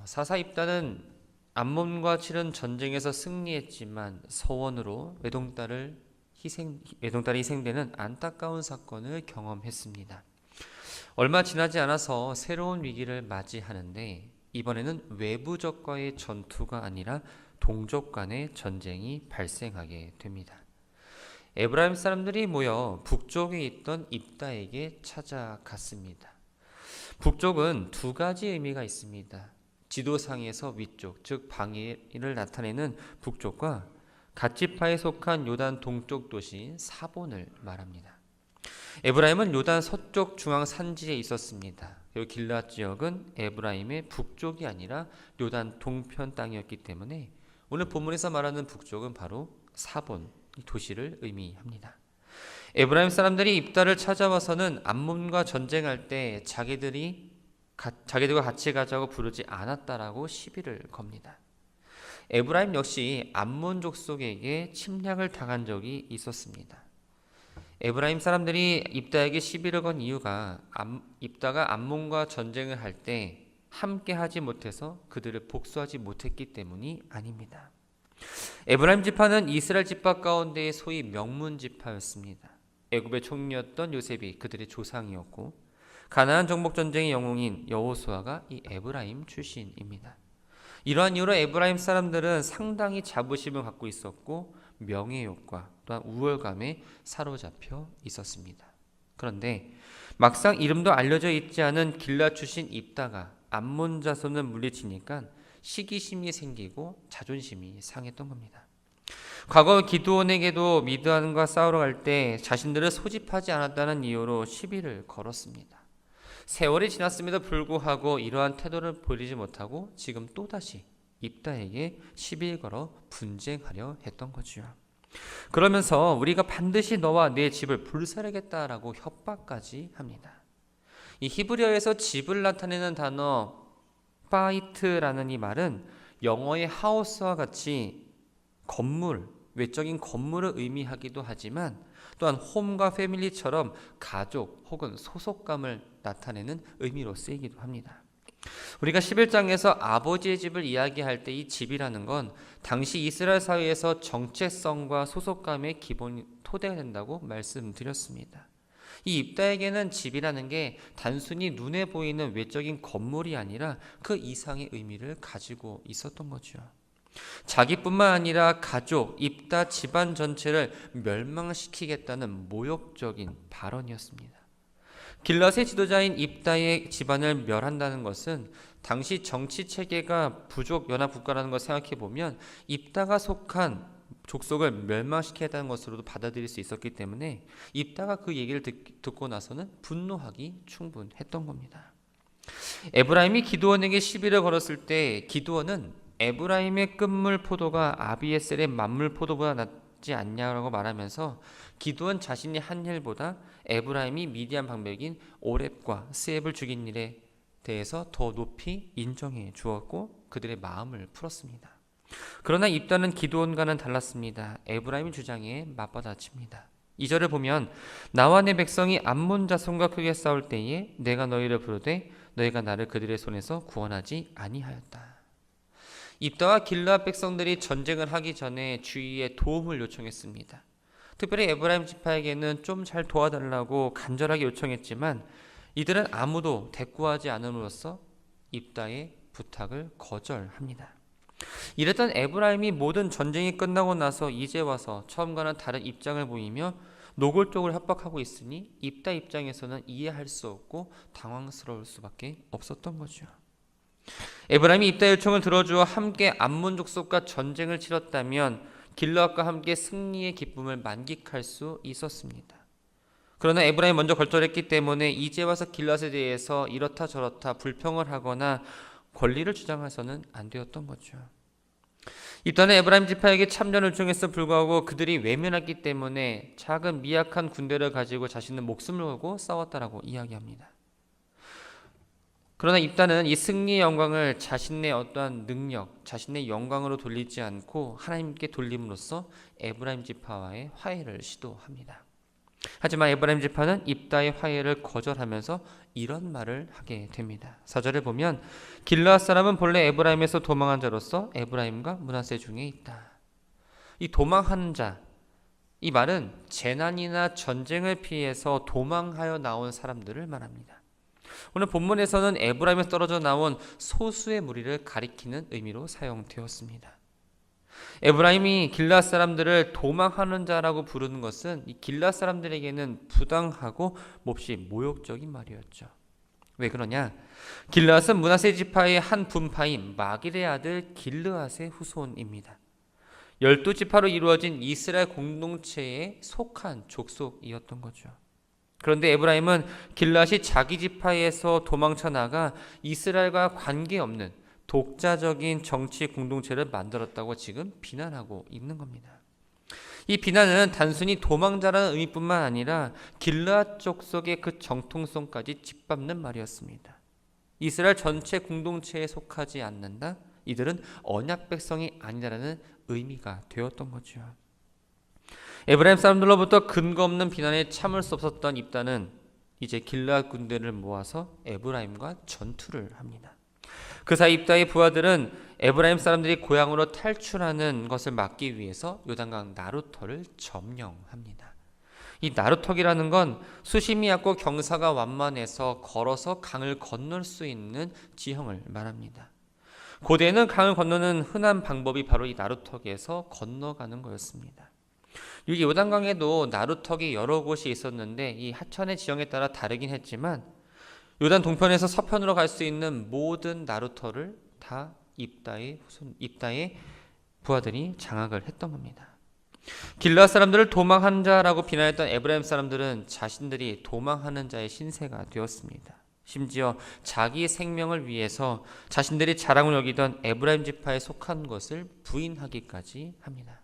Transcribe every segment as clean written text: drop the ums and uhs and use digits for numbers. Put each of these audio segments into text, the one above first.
사사 입다는 암몬과 치른 전쟁에서 승리했지만 서원으로 외동딸이 희생되는 안타까운 사건을 경험했습니다. 얼마 지나지 않아서 새로운 위기를 맞이하는데 이번에는 외부적과의 전투가 아니라 동족 간의 전쟁이 발생하게 됩니다. 에브라임 사람들이 모여 북쪽에 있던 입다에게 찾아갔습니다. 북쪽은 두 가지 의미가 있습니다. 지도상에서 위쪽, 즉 방해를 나타내는 북쪽과 갓지파에 속한 요단 동쪽 도시 사본을 말합니다. 에브라임은 요단 서쪽 중앙 산지에 있었습니다. 그리고 길앗 지역은 에브라임의 북쪽이 아니라 요단 동편 땅이었기 때문에 오늘 본문에서 말하는 북쪽은 바로 사본 도시를 의미합니다. 에브라임 사람들이 입다를 찾아와서는 암몬과 전쟁할 때 자기들과 같이 가자고 부르지 않았다라고 시비를 겁니다. 에브라임 역시 암몬 족속에게 침략을 당한 적이 있었습니다. 에브라임 사람들이 입다에게 시비를 건 이유가 입다가 암몬과 전쟁을 할 때 함께 하지 못해서 그들을 복수하지 못했기 때문이 아닙니다. 에브라임 지파는 이스라엘 지파 가운데의 소위 명문 지파였습니다. 애굽의 총리였던 요셉이 그들의 조상이었고 가나안 정복 전쟁의 영웅인 여호수아가 이 에브라임 출신입니다. 이러한 이유로 에브라임 사람들은 상당히 자부심을 갖고 있었고 명예욕과 또한 우월감에 사로잡혀 있었습니다. 그런데 막상 이름도 알려져 있지 않은 길앗 출신 입다가 암몬 자손을 물리치니까 시기심이 생기고 자존심이 상했던 겁니다. 과거 기드온에게도 미드안과 싸우러 갈 때 자신들을 소집하지 않았다는 이유로 시비를 걸었습니다. 세월이 지났음에도 불구하고 이러한 태도를 보이지 못하고 지금 또다시 입다에게 시비를 걸어 분쟁하려 했던 거죠. 그러면서 우리가 반드시 너와 내 집을 불살르겠다라고 협박까지 합니다. 이 히브리어에서 집을 나타내는 단어 파이트라는 이 말은 영어의 하우스와 같이 건물, 외적인 건물을 의미하기도 하지만 또한 홈과 패밀리처럼 가족 혹은 소속감을 나타내는 의미로 쓰이기도 합니다. 우리가 11장에서 아버지의 집을 이야기할 때 이 집이라는 건 당시 이스라엘 사회에서 정체성과 소속감의 기본 토대가 된다고 말씀드렸습니다. 이 입다에게는 집이라는 게 단순히 눈에 보이는 외적인 건물이 아니라 그 이상의 의미를 가지고 있었던 거죠. 자기뿐만 아니라 가족, 입다 집안 전체를 멸망시키겠다는 모욕적인 발언이었습니다. 길앗의 지도자인 입다의 집안을 멸한다는 것은 당시 정치 체계가 부족 연합 국가라는 걸 생각해 보면 입다가 속한 족속을 멸망시키겠다는 것으로도 받아들일 수 있었기 때문에 입다가 그 얘기를 듣고 나서는 분노하기 충분했던 겁니다. 에브라임이 기드온에게 시비를 걸었을 때 기드온은 에브라임의 끝물 포도가 아비에셀의 만물 포도보다 낫지 않냐라고 말하면서 기드온 자신이 한 일보다 에브라임이 미디안 방백인 오렙과 스앱을 죽인 일에 대해서 더 높이 인정해 주었고 그들의 마음을 풀었습니다. 그러나 입다는 기드온과는 달랐습니다. 에브라임 주장에 맞받아칩니다. 2절을 보면 나와 내 백성이 암몬 자손과 크게 싸울 때에 내가 너희를 부르되 너희가 나를 그들의 손에서 구원하지 아니하였다. 입다와 길앗 백성들이 전쟁을 하기 전에 주위에 도움을 요청했습니다. 특별히 에브라임 지파에게는 좀 잘 도와달라고 간절하게 요청했지만 이들은 아무도 대꾸하지 않음으로써 입다의 부탁을 거절합니다. 이랬던 에브라임이 모든 전쟁이 끝나고 나서 이제 와서 처음과는 다른 입장을 보이며 노골적으로 협박하고 있으니 입다 입장에서는 이해할 수 없고 당황스러울 수밖에 없었던 거죠. 에브라임이 입다의 요청을 들어주어 함께 암몬 족속과 전쟁을 치렀다면 길앗과 함께 승리의 기쁨을 만끽할 수 있었습니다. 그러나 에브라임이 먼저 걸절했기 때문에 이제 와서 길앗에 대해서 이렇다 저렇다 불평을 하거나 권리를 주장해서는 안 되었던 거죠. 입다는 에브라임 지파에게 참전을 요청했어 불구하고 그들이 외면했기 때문에 작은 미약한 군대를 가지고 자신의 목숨을 걸고 싸웠다라고 이야기합니다. 그러나 입다는 이 승리의 영광을 자신의 어떠한 능력, 자신의 영광으로 돌리지 않고 하나님께 돌림으로써 에브라임 지파와의 화해를 시도합니다. 하지만 에브라임 지파는 입다의 화해를 거절하면서 이런 말을 하게 됩니다. 4절을 보면 길르앗 사람은 본래 에브라임에서 도망한 자로서 에브라임과 므낫세 중에 있다. 이 도망하는 자, 이 말은 재난이나 전쟁을 피해서 도망하여 나온 사람들을 말합니다. 오늘 본문에서는 에브라임에서 떨어져 나온 소수의 무리를 가리키는 의미로 사용되었습니다. 에브라임이 길르앗 사람들을 도망하는 자라고 부르는 것은 이 길르앗 사람들에게는 부당하고 몹시 모욕적인 말이었죠. 왜 그러냐? 길르앗은 므낫세 지파의 한 분파인 마길의 아들 길르앗의 후손입니다. 12지파로 이루어진 이스라엘 공동체에 속한 족속이었던 거죠. 그런데 에브라임은 길르앗이 자기 지파에서 도망쳐 나가 이스라엘과 관계없는 독자적인 정치 공동체를 만들었다고 지금 비난하고 있는 겁니다. 이 비난은 단순히 도망자라는 의미뿐만 아니라 길르앗 족속의 그 정통성까지 짓밟는 말이었습니다. 이스라엘 전체 공동체에 속하지 않는다? 이들은 언약 백성이 아니다라는 의미가 되었던 거죠. 에브라임 사람들로부터 근거 없는 비난에 참을 수 없었던 입다는 이제 길르앗 군대를 모아서 에브라임과 전투를 합니다. 그 사이 입다의 부하들은 에브라임 사람들이 고향으로 탈출하는 것을 막기 위해서 요단강 나루터를 점령합니다. 이 나루터기라는 건 수심이 얕고 경사가 완만해서 걸어서 강을 건널 수 있는 지형을 말합니다. 고대에는 강을 건너는 흔한 방법이 바로 이 나루터기에서 건너가는 거였습니다. 여기 요단강에도 나루터기 여러 곳이 있었는데 이 하천의 지형에 따라 다르긴 했지만 요단 동편에서 서편으로 갈 수 있는 모든 나루터를 다 입다의 부하들이 장악을 했던 겁니다. 길르앗 사람들을 도망한 자라고 비난했던 에브라임 사람들은 자신들이 도망하는 자의 신세가 되었습니다. 심지어 자기 생명을 위해서 자신들이 자랑을 여기던 에브라임 지파에 속한 것을 부인하기까지 합니다.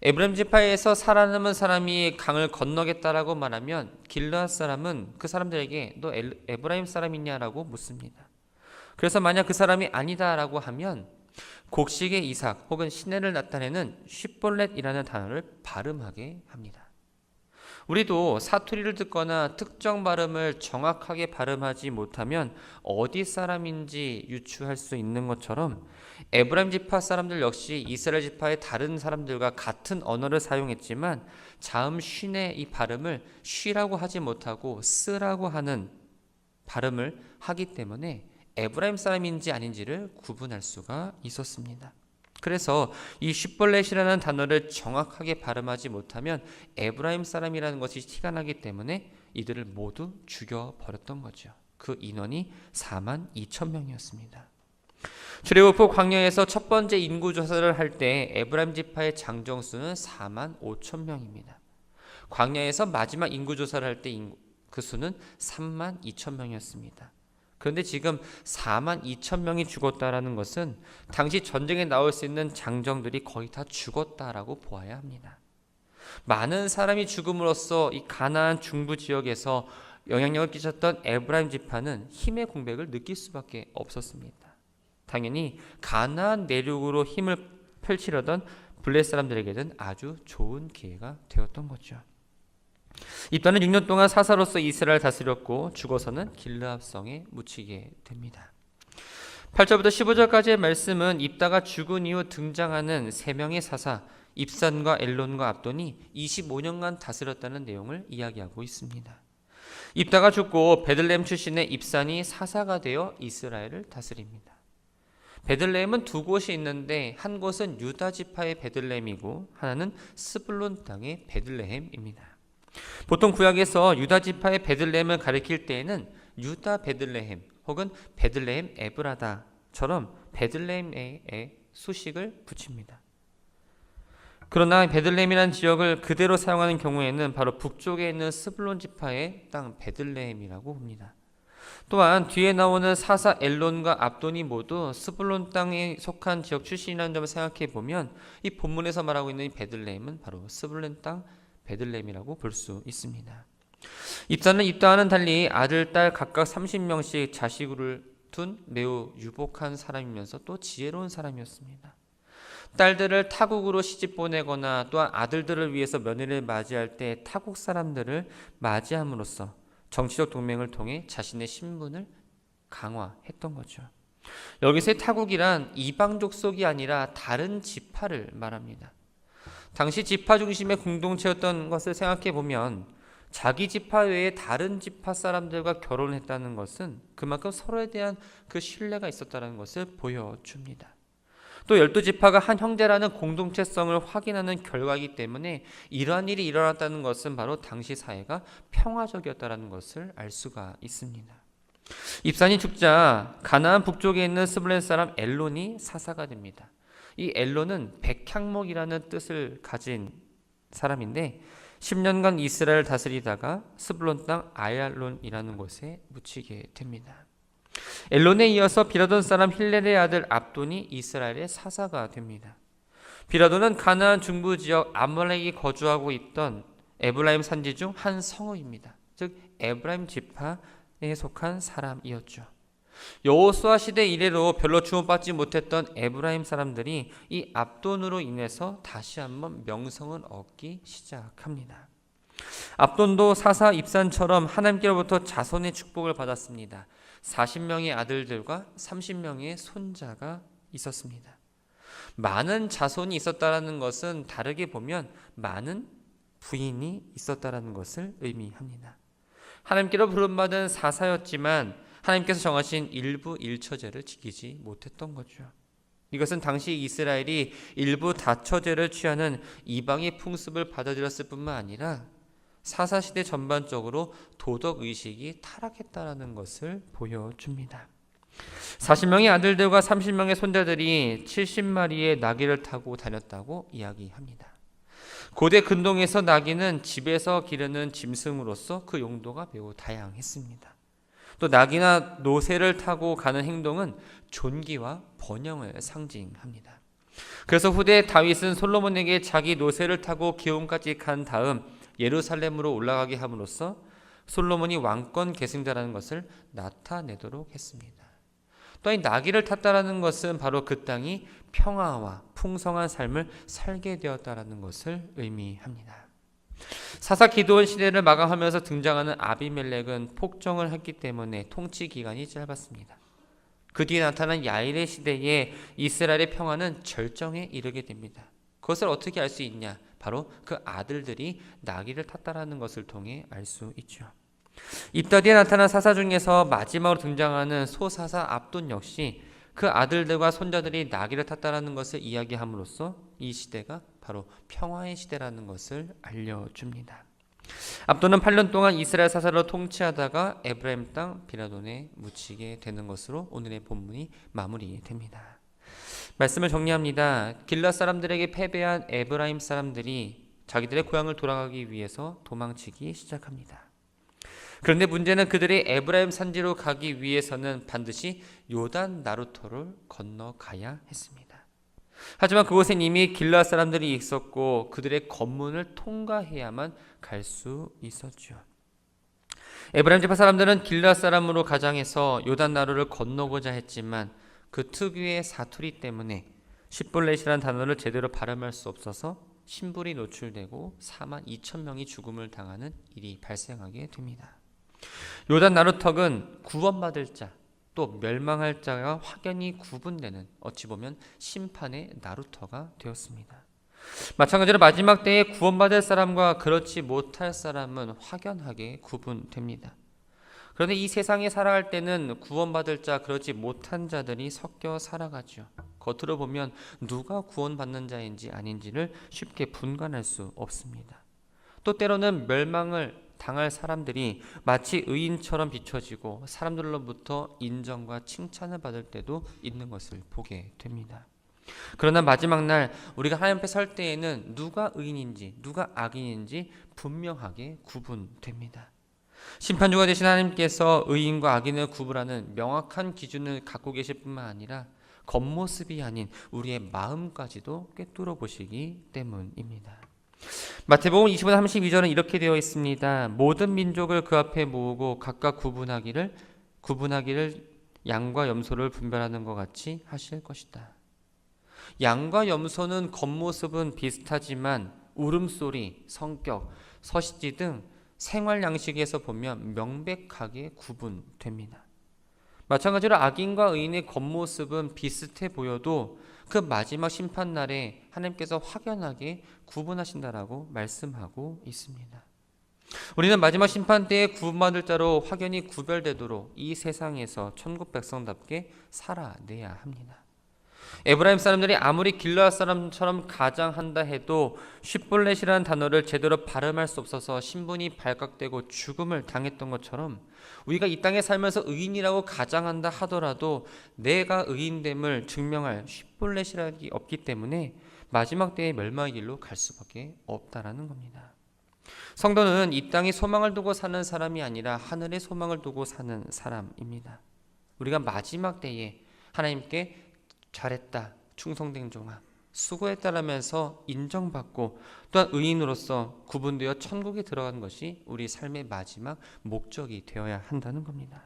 에브라임 지파에서 살아남은 사람이 강을 건너겠다라고 말하면 길르앗 사람은 그 사람들에게 너 에브라임 사람이냐라고 묻습니다. 그래서 만약 그 사람이 아니다라고 하면 곡식의 이삭 혹은 시내를 나타내는 쉿볼렛이라는 단어를 발음하게 합니다. 우리도 사투리를 듣거나 특정 발음을 정확하게 발음하지 못하면 어디 사람인지 유추할 수 있는 것처럼 에브라임 지파 사람들 역시 이스라엘 지파의 다른 사람들과 같은 언어를 사용했지만 자음 쉰의 이 발음을 쉬라고 하지 못하고 쓰라고 하는 발음을 하기 때문에 에브라임 사람인지 아닌지를 구분할 수가 있었습니다. 그래서 이 쉿볼렛이라는 단어를 정확하게 발음하지 못하면 에브라임 사람이라는 것이 티가 나기 때문에 이들을 모두 죽여버렸던 거죠. 그 인원이 42,000명이었습니다. 출애굽후 광야에서 첫 번째 인구조사를 할 때 에브라임 지파의 장정수는 45,000명입니다. 광야에서 마지막 인구조사를 할 때 그 수는 32,000명이었습니다. 그런데 지금 42,000명이 죽었다라는 것은 당시 전쟁에 나올 수 있는 장정들이 거의 다 죽었다라고 보아야 합니다. 많은 사람이 죽음으로써 이 가나안 중부 지역에서 영향력을 끼쳤던 에브라임 지파는 힘의 공백을 느낄 수밖에 없었습니다. 당연히 가나안 내륙으로 힘을 펼치려던 블레 사람들에게는 아주 좋은 기회가 되었던 거죠. 입다는 6년 동안 사사로서 이스라엘을 다스렸고 죽어서는 길르앗성에 묻히게 됩니다. 8절부터 15절까지의 말씀은 입다가 죽은 이후 등장하는 3명의 사사 입산과 엘론과 압돈이 25년간 다스렸다는 내용을 이야기하고 있습니다. 입다가 죽고 베들레헴 출신의 입산이 사사가 되어 이스라엘을 다스립니다. 베들레헴은 두 곳이 있는데 한 곳은 유다 지파의 베들레헴이고 하나는 스불론 땅의 베들레헴입니다. 보통 구약에서 유다 지파의 베들레헴을 가리킬 때에는 유다 베들레헴 혹은 베들레헴 에브라다처럼 베들레헴의 수식을 붙입니다. 그러나 베들레헴이라는 지역을 그대로 사용하는 경우에는 바로 북쪽에 있는 스불론 지파의 땅 베들레헴이라고 합니다. 또한 뒤에 나오는 사사 엘론과 압돈이 모두 스불론 땅에 속한 지역 출신이라는 점을 생각해 보면 이 본문에서 말하고 있는 이 베들레헴은 바로 스불론 땅 베들레헴이라고 볼 수 있습니다. 입다는 입다와는 달리 아들, 딸 각각 30명씩 자식을 둔 매우 유복한 사람이면서 또 지혜로운 사람이었습니다. 딸들을 타국으로 시집 보내거나 또한 아들들을 위해서 며느리를 맞이할 때 타국 사람들을 맞이함으로써 정치적 동맹을 통해 자신의 신분을 강화했던 거죠. 여기서의 타국이란 이방 족속이 아니라 다른 지파를 말합니다. 당시 지파 중심의 공동체였던 것을 생각해 보면 자기 지파 외에 다른 지파 사람들과 결혼했다는 것은 그만큼 서로에 대한 그 신뢰가 있었다는 것을 보여줍니다. 또 12지파가 한 형제라는 공동체성을 확인하는 결과이기 때문에 이러한 일이 일어났다는 것은 바로 당시 사회가 평화적이었다는 것을 알 수가 있습니다. 입산이 죽자 가나안 북쪽에 있는 스불론 사람 엘론이 사사가 됩니다. 이 엘론은 백향목이라는 뜻을 가진 사람인데 10년간 이스라엘을 다스리다가 스불론 땅 아얄론이라는 곳에 묻히게 됩니다. 엘론에 이어서 비라돈 사람 힐렐의 아들 압돈이 이스라엘의 사사가 됩니다. 비라돈은 가나안 중부 지역 아말렉이 거주하고 있던 에브라임 산지 중 한 성읍입니다. 즉 에브라임 지파에 속한 사람이었죠. 여호수아 시대 이래로 별로 주목받지 못했던 에브라임 사람들이 이 압돈으로 인해서 다시 한번 명성을 얻기 시작합니다. 압돈도 사사 입산처럼 하나님께로부터 자손의 축복을 받았습니다. 40명의 아들들과 30명의 손자가 있었습니다. 많은 자손이 있었다는 것은 다르게 보면 많은 부인이 있었다는 것을 의미합니다. 하나님께로 부름받은 사사였지만 하나님께서 정하신 일부 일처제를 지키지 못했던 거죠. 이것은 당시 이스라엘이 일부 다처제를 취하는 이방의 풍습을 받아들였을 뿐만 아니라 사사시대 전반적으로 도덕의식이 타락했다는 것을 보여줍니다. 40명의 아들들과 30명의 손자들이 70마리의 나귀를 타고 다녔다고 이야기합니다. 고대 근동에서 나귀는 집에서 기르는 짐승으로서 그 용도가 매우 다양했습니다. 또 나귀나 노새를 타고 가는 행동은 존귀와 번영을 상징합니다. 그래서 후대 다윗은 솔로몬에게 자기 노새를 타고 기온까지 간 다음 예루살렘으로 올라가게 함으로써 솔로몬이 왕권 계승자라는 것을 나타내도록 했습니다. 또 이 나귀를 탔다라는 것은 바로 그 땅이 평화와 풍성한 삶을 살게 되었다라는 것을 의미합니다. 사사 기드온 시대를 마감하면서 등장하는 아비멜렉은 폭정을 했기 때문에 통치 기간이 짧았습니다. 그 뒤에 나타난 야일의 시대에 이스라엘의 평화는 절정에 이르게 됩니다. 그것을 어떻게 알 수 있냐? 바로 그 아들들이 나귀를 탔다라는 것을 통해 알 수 있죠. 입다 뒤에 나타난 사사 중에서 마지막으로 등장하는 소사사 압돈 역시 그 아들들과 손자들이 나귀를 탔다라는 것을 이야기함으로써 이 시대가 바로 평화의 시대라는 것을 알려줍니다. 압돈은 8년 동안 이스라엘 사사로 통치하다가 에브라임 땅 비라돈에 묻히게 되는 것으로 오늘의 본문이 마무리됩니다. 말씀을 정리합니다. 길앗 사람들에게 패배한 에브라임 사람들이 자기들의 고향을 돌아가기 위해서 도망치기 시작합니다. 그런데 문제는 그들이 에브라임 산지로 가기 위해서는 반드시 요단 나루터를 건너가야 했습니다. 하지만 그곳엔 이미 길앗 사람들이 있었고 그들의 관문을 통과해야만 갈 수 있었죠. 에브라임 지파 사람들은 길앗 사람으로 가장해서 요단 나루를 건너고자 했지만 그 특유의 사투리 때문에 십볼렛이라는 단어를 제대로 발음할 수 없어서 신불이 노출되고 4만 2천 명이 죽음을 당하는 일이 발생하게 됩니다. 요단 나루턱은 구원받을 자, 또 멸망할 자가 확연히 구분되는 어찌 보면 심판의 나루터가 되었습니다. 마찬가지로 마지막 때에 구원받을 사람과 그렇지 못할 사람은 확연하게 구분됩니다. 그런데 이 세상에 살아갈 때는 구원받을 자, 그렇지 못한 자들이 섞여 살아가죠. 겉으로 보면 누가 구원받는 자인지 아닌지를 쉽게 분간할 수 없습니다. 또 때로는 멸망을 당할 사람들이 마치 의인처럼 비춰지고 사람들로부터 인정과 칭찬을 받을 때도 있는 것을 보게 됩니다. 그러나 마지막 날 우리가 하나님 앞에 설 때에는 누가 의인인지 누가 악인인지 분명하게 구분됩니다. 심판주가 되신 하나님께서 의인과 악인을 구분하는 명확한 기준을 갖고 계실 뿐만 아니라 겉모습이 아닌 우리의 마음까지도 꿰뚫어 보시기 때문입니다. 마태복음 25장 32절은 이렇게 되어 있습니다. 모든 민족을 그 앞에 모으고 각각 구분하기를 양과 염소를 분별하는 것 같이 하실 것이다. 양과 염소는 겉모습은 비슷하지만 울음소리, 성격, 서식지 등 생활 양식에서 보면 명백하게 구분됩니다. 마찬가지로 악인과 의인의 겉모습은 비슷해 보여도 그 마지막 심판날에 하나님께서 확연하게 구분하신다라고 말씀하고 있습니다. 우리는 마지막 심판 때에 구원받을 자로 확연히 구별되도록 이 세상에서 천국 백성답게 살아내야 합니다. 에브라임 사람들이 아무리 길르앗 사람처럼 가장한다 해도 쉿볼렛이라는 단어를 제대로 발음할 수 없어서 신분이 발각되고 죽음을 당했던 것처럼 우리가 이 땅에 살면서 의인이라고 가장한다 하더라도 내가 의인됨을 증명할 쉿볼렛이라기 없기 때문에 마지막 때의 멸망의 길로 갈 수밖에 없다라는 겁니다. 성도는 이 땅에 소망을 두고 사는 사람이 아니라 하늘에 소망을 두고 사는 사람입니다. 우리가 마지막 때에 하나님께 잘했다, 충성된 종아, 수고했다라면서 인정받고 또한 의인으로서 구분되어 천국에 들어가는 것이 우리 삶의 마지막 목적이 되어야 한다는 겁니다.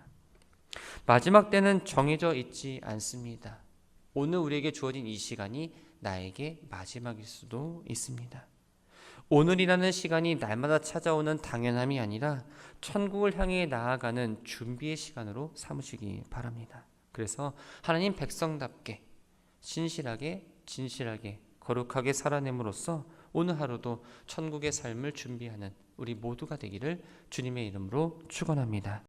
마지막 때는 정해져 있지 않습니다. 오늘 우리에게 주어진 이 시간이 나에게 마지막일 수도 있습니다. 오늘이라는 시간이 날마다 찾아오는 당연함이 아니라 천국을 향해 나아가는 준비의 시간으로 삼으시기 바랍니다. 그래서 하나님 백성답게 신실하게 진실하게 거룩하게 살아냄으로써 오늘 하루도 천국의 삶을 준비하는 우리 모두가 되기를 주님의 이름으로 축원합니다.